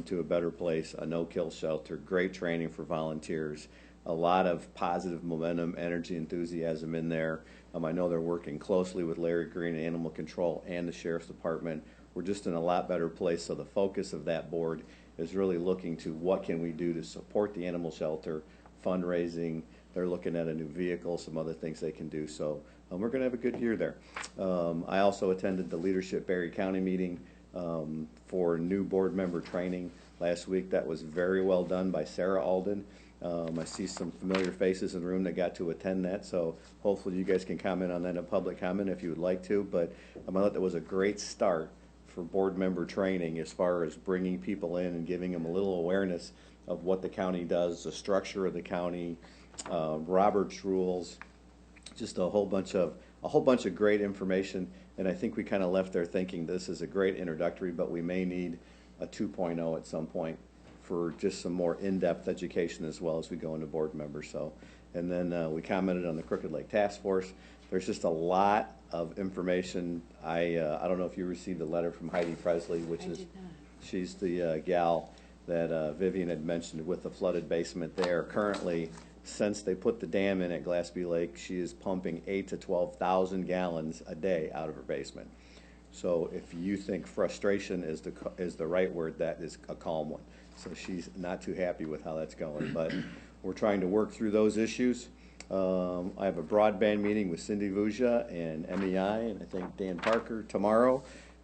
Speaker 10: to a better place, a no-kill shelter, great training for volunteers, a lot of positive momentum, energy, enthusiasm in there. I know they're working closely with Larry Green, Animal Control, and the Sheriff's Department. We're just in a lot better place, so the focus of that board is really looking to what can we do to support the animal shelter, fundraising. They're looking at a new vehicle, some other things they can do. So we're going to have a good year there. I also attended the Leadership Berry County meeting for new board member training last week. That was very well done by Sarah Alden. I see some familiar faces in the room that got to attend that, so hopefully you guys can comment on that in public comment if you would like to. But I thought that was a great start for board member training as far as bringing people in and giving them a little awareness of what the county does, the structure of the county, Robert's rules, just a whole bunch of great information. And I think we kind of left there thinking this is a great introductory, but we may need a 2.0 at some point for just some more in-depth education as well as we go into board members. So, and then we commented on the Crooked Lake Task Force. There's just a lot of information. I don't know if you received a letter from Heidi Presley, which is, she's the gal that Vivian had mentioned with the flooded basement there. Currently, since they put the dam in at Glassby Lake, she is pumping 8,000 to 12,000 gallons a day out of her basement. So if you think frustration is the right word, that is a calm one. So she's not too happy with how that's going, but we're trying to work through those issues. I have a broadband meeting with Cindy Vuja and MEI, and I think Dan Parker tomorrow.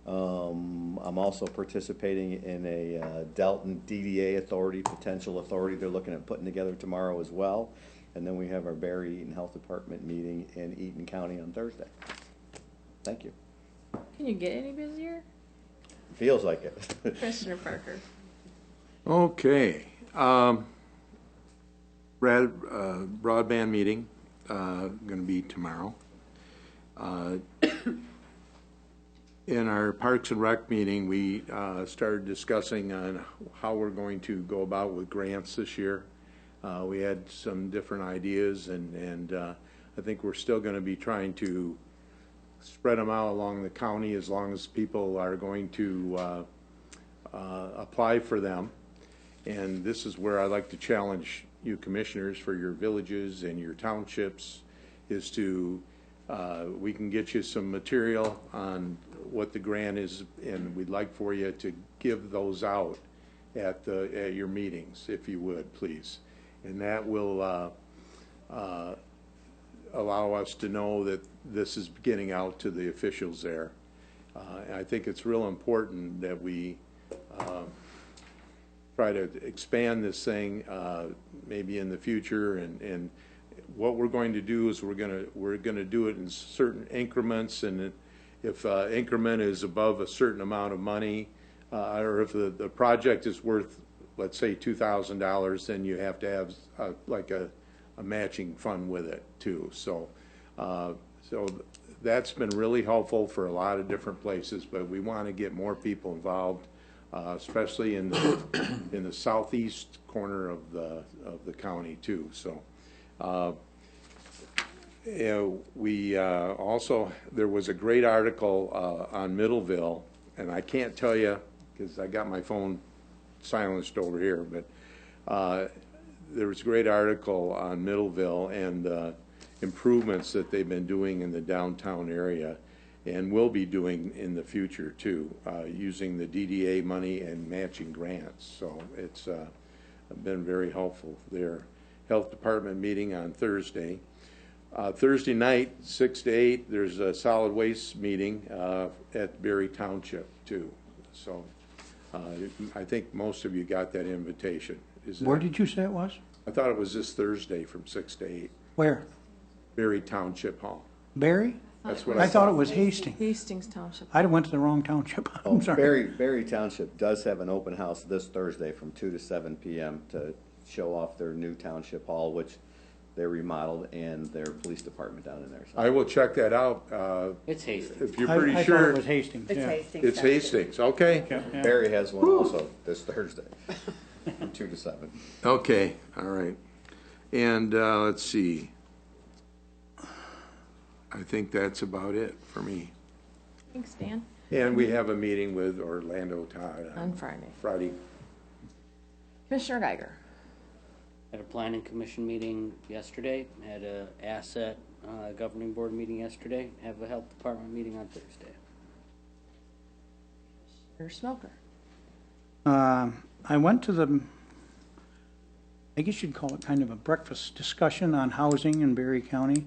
Speaker 10: I'm also participating in a Delton DDA authority, potential authority they're looking at putting together tomorrow as well. And then we have our Barry Eaton Health Department meeting in Eaton County on Thursday. Thank you.
Speaker 2: Can you get any busier?
Speaker 10: Feels like it.
Speaker 2: Commissioner Parker.
Speaker 1: Okay. Broadband meeting, going to be tomorrow. In our Parks and Rec meeting, we started discussing on how we're going to go about with grants this year. We had some different ideas, and I think we're still going to be trying to spread them out along the county as long as people are going to apply for them. And this is where I like to challenge you commissioners for your villages and your townships, is to we can get you some material on what the grant is, and we'd like for you to give those out at your meetings, if you would, please. And that will allow us to know that this is getting out to the officials there. I think it's real important that we try to expand this thing maybe in the future, and what we're going to do is we're going to do it in certain increments, and if increment is above a certain amount of money, or if the project is worth, let's say, $2,000, then you have to have like a matching fund with it too. So that's been really helpful for a lot of different places, but we want to get more people involved, especially in the southeast corner of the county too. So we also, there was a great article on Middleville, and I can't tell you because I got my phone silenced over here, but there was a great article on Middleville and improvements that they've been doing in the downtown area and will be doing in the future too, using the DDA money and matching grants. So it's been very helpful there. Health Department meeting on Thursday. Thursday night, 6 to 8, there's a solid waste meeting at Berry Township too. So I think most of you got that invitation.
Speaker 5: Where did you say it was?
Speaker 1: I thought it was this Thursday from 6 to 8.
Speaker 5: Where?
Speaker 1: Berry Township Hall.
Speaker 5: Barry?
Speaker 1: That's what
Speaker 5: I thought it was Hastings.
Speaker 2: Hastings Township.
Speaker 5: I went to the wrong township. I'm sorry.
Speaker 10: Berry Township does have an open house this Thursday from 2 to 7 p.m. to show off their new township hall, which they remodeled, and their police department down in there. So
Speaker 1: I will check that out.
Speaker 4: It's Hastings.
Speaker 1: If you're
Speaker 5: I
Speaker 1: pretty
Speaker 5: thought
Speaker 1: sure.
Speaker 5: it was Hastings,
Speaker 8: It's
Speaker 5: yeah.
Speaker 8: Hastings.
Speaker 1: It's Hastings, okay.
Speaker 5: Yeah.
Speaker 10: Barry has one also this Thursday from 2 to 7.
Speaker 1: Okay, all right. And let's see. I think that's about it for me.
Speaker 2: Thanks, Dan.
Speaker 1: And we have a meeting with Orlando Todd
Speaker 2: On Friday.
Speaker 1: Friday.
Speaker 2: Commissioner Geiger.
Speaker 4: Had a planning commission meeting yesterday, had a asset governing board meeting yesterday, have a health department meeting on Thursday.
Speaker 2: Commissioner Smoker.
Speaker 5: I went to the, I guess you'd call it kind of a breakfast discussion on housing in Berry County.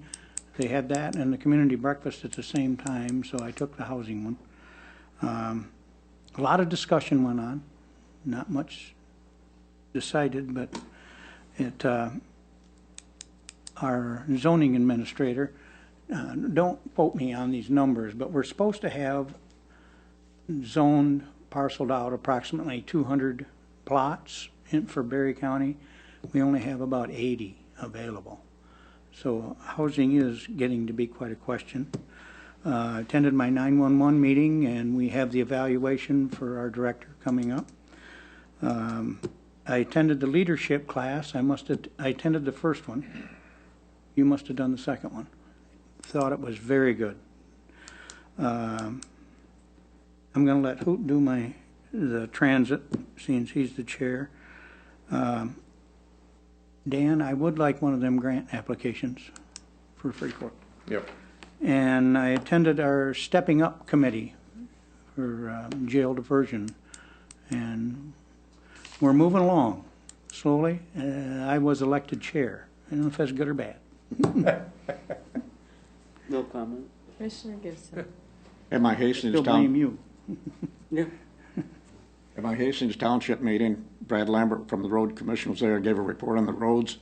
Speaker 5: They had that and the community breakfast at the same time, so I took the housing one. A lot of discussion went on, not much decided, but it, our zoning administrator, don't quote me on these numbers, but we're supposed to have zoned, parceled out approximately 200 plots for Berry County. We only have about 80 available. So housing is getting to be quite a question. Attended my 911 meeting, and we have the evaluation for our director coming up. I attended the leadership class. I attended the first one. You must have done the second one. Thought it was very good. I'm going to let Hoot do the transit, since he's the chair. Dan, I would like one of them grant applications for Freeport.
Speaker 1: Yep.
Speaker 5: And I attended our Stepping Up Committee for jail diversion. And we're moving along slowly. I was elected chair. I don't know if that's good or bad.
Speaker 4: No comment.
Speaker 2: Commissioner Gibson.
Speaker 7: And my Hastings
Speaker 5: Still blame
Speaker 7: Town,
Speaker 5: you.
Speaker 4: Yeah.
Speaker 7: At my Hastings Township meeting, Brad Lambert from the Road Commission was there and gave a report on the roads.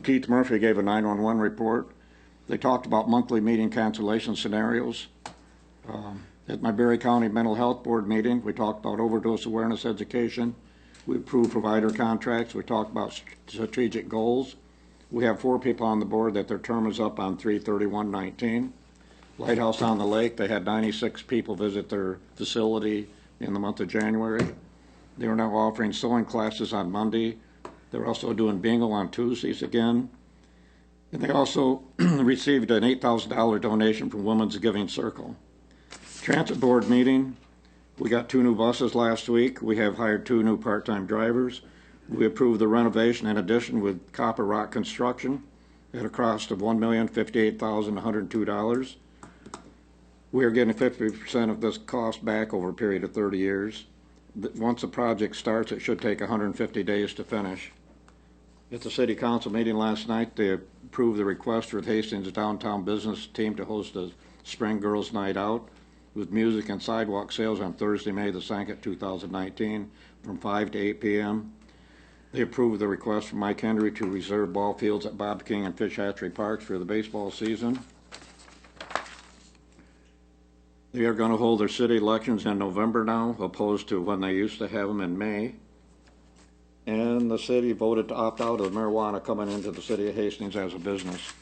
Speaker 7: Keith Murphy gave a 911 report. They talked about monthly meeting cancellation scenarios. At my Berry County Mental Health Board meeting, we talked about overdose awareness education. We approved provider contracts. We talked about strategic goals. We have 4 people on the board that their term is up on 3/31/19. Lighthouse on the Lake, they had 96 people visit their facility in the month of January. They are now offering sewing classes on Monday. They're also doing bingo on Tuesdays again. And they also received an $8,000 donation from Women's Giving Circle. Transit Board meeting, we got 2 new buses last week. We have hired 2 new part-time drivers. We approved the renovation in addition with Copper Rock Construction at a cost of $1,058,102. We are getting 50% of this cost back over a period of 30 years. Once the project starts, it should take 150 days to finish. At the City Council meeting last night, they approved the request for the Hastings Downtown Business Team to host a Spring Girls Night Out with music and sidewalk sales on Thursday, May the 2nd, 2019, from 5 to 8 p.m. They approved the request from Mike Henry to reserve ball fields at Bob King and Fish Hatchery Parks for the baseball season. They are going to hold their city elections in November now, opposed to when they used to have them in May. And the city voted to opt out of marijuana coming into the city of Hastings as a business.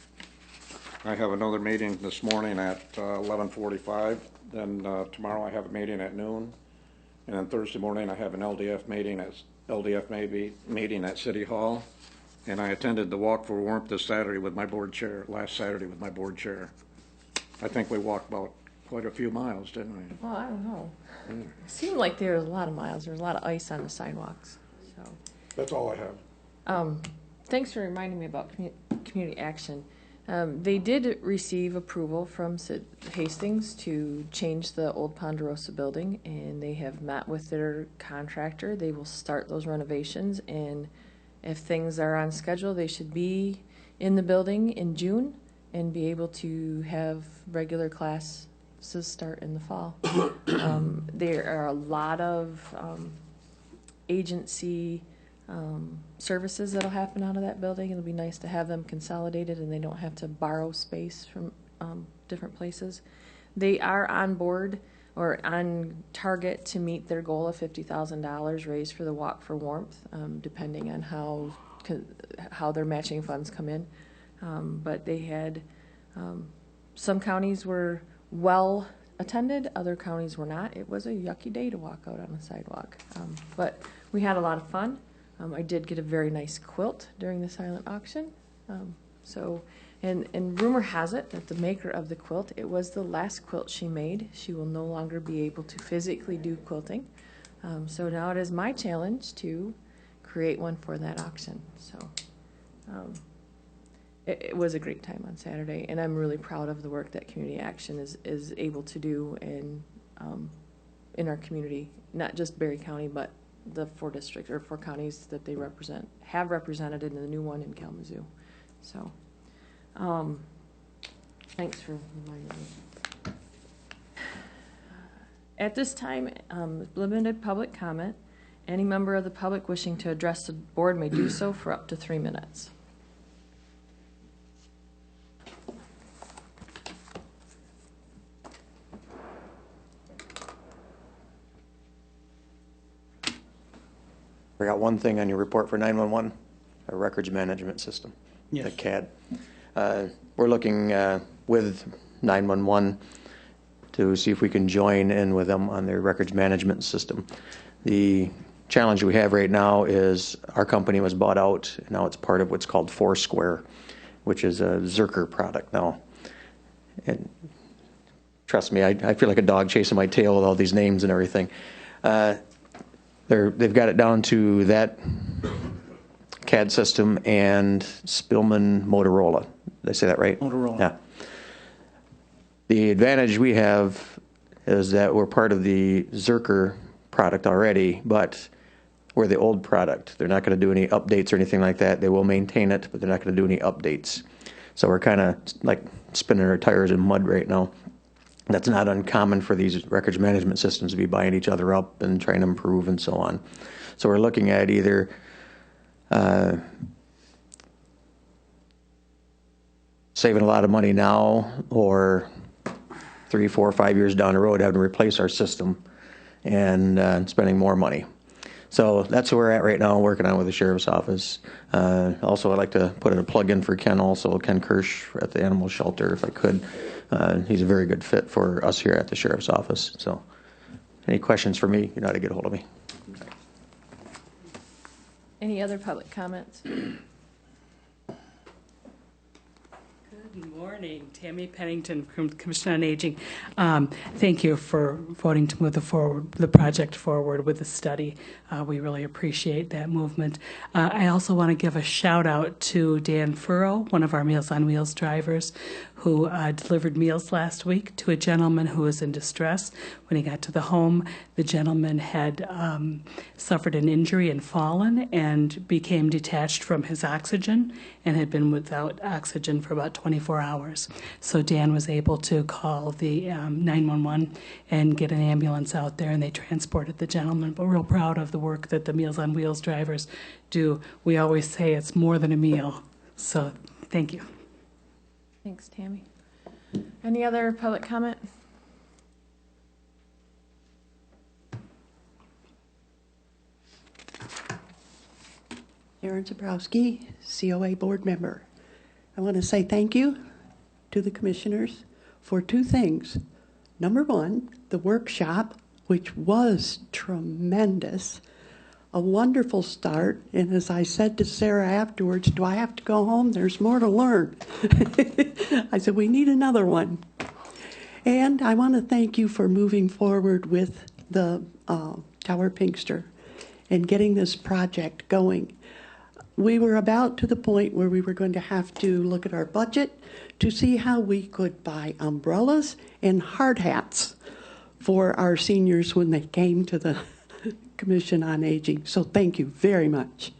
Speaker 7: I have another meeting this morning at 11:45. Then tomorrow I have a meeting at noon. And then Thursday morning I have an LDF meeting at City Hall. And I attended the Walk for Warmth this Saturday with my board chair, last Saturday with my board chair. I think we walked about quite a few miles, didn't we?
Speaker 2: Well, I don't know. It seemed like there was a lot of miles. There was a lot of ice on the sidewalks. So,
Speaker 7: That's all I have.
Speaker 2: thanks for reminding me about community action. They did receive approval from Hastings to change the old Ponderosa building, and they have met with their contractor. They will start those renovations, and if things are on schedule, they should be in the building in June and be able to have regular classes start in the fall. There are a lot of agency services that'll happen out of that building. It'll be nice to have them consolidated and they don't have to borrow space from different places. They are on board or on target to meet their goal of $50,000 raised for the Walk for Warmth, depending on how their matching funds come in. But they had, some counties were well attended, other counties were not. It was a yucky day to walk out on the sidewalk. But we had a lot of fun. I did get a very nice quilt during the silent auction. And rumor has it that the maker of the quilt, it was the last quilt she made. She will no longer be able to physically do quilting. So now it is my challenge to create one for that auction. So it was a great time on Saturday, and I'm really proud of the work that Community Action is able to do in our community, not just Berry County, but the 4 districts or 4 counties that they have represented in the new one in Kalamazoo. So, thanks for reminding me. At this time, limited public comment. Any member of the public wishing to address the board may do so for up to 3 minutes.
Speaker 12: I got one thing on your report for 911, a records management system,
Speaker 5: Yes.
Speaker 12: the CAD. We're looking with 911 to see if we can join in with them on their records management system. The challenge we have right now is our company was bought out, and now it's part of what's called Foursquare, which is a Zerker product now. And trust me, I feel like a dog chasing my tail with all these names and everything. They've got it down to that CAD system and Spillman Motorola. Did I say that right?
Speaker 5: Motorola.
Speaker 12: Yeah. The advantage we have is that we're part of the Zerker product already, but we're the old product. They're not going to do any updates or anything like that. They will maintain it, but they're not going to do any updates. So we're kind of like spinning our tires in mud right now. That's not uncommon for these records management systems to be buying each other up and trying to improve and so on. So we're looking at either saving a lot of money now, or 3, 4, 5 years down the road having to replace our system and spending more money. So that's where we're at right now, working on with the sheriff's office. Also, I'd like to put in a plug-in for Ken also, Ken Kirsch at the animal shelter, if I could. He's a very good fit for us here at the sheriff's office. So any questions for me, you know how to get a hold of me.
Speaker 2: Any other public comments?
Speaker 13: Good morning, Tammy Pennington from Commission on Aging. Thank you for voting to move the project forward with the study. We really appreciate that movement. I also want to give a shout out to Dan Furrow, one of our Meals on Wheels drivers, who delivered meals last week to a gentleman who was in distress. When he got to the home, the gentleman had suffered an injury and fallen and became detached from his oxygen and had been without oxygen for about 24 hours. So Dan was able to call the 911 and get an ambulance out there, and they transported the gentleman. But we're real proud of the work that the Meals on Wheels drivers do. We always say it's more than a meal. So thank you.
Speaker 2: Thanks, Tammy. Any other public comment?
Speaker 3: Aaron Zabrowski, COA board member. I want to say thank you to the commissioners for two things. Number one, the workshop, which was tremendous, a wonderful start. And as I said to Sarah afterwards, do I have to go home? There's more to learn. I said, we need another one. And I want to thank you for moving forward with the Tower Pinkster and getting this project going. We were about to the point where we were going to have to look at our budget to see how we could buy umbrellas and hard hats for our seniors when they came to the Commission on Aging. So thank you very much.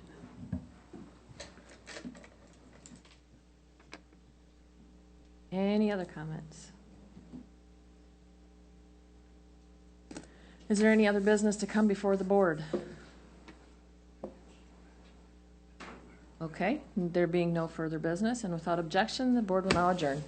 Speaker 2: Any other comments? Is there any other business to come before the board? Okay, there being no further business and without objection, the board will now adjourn.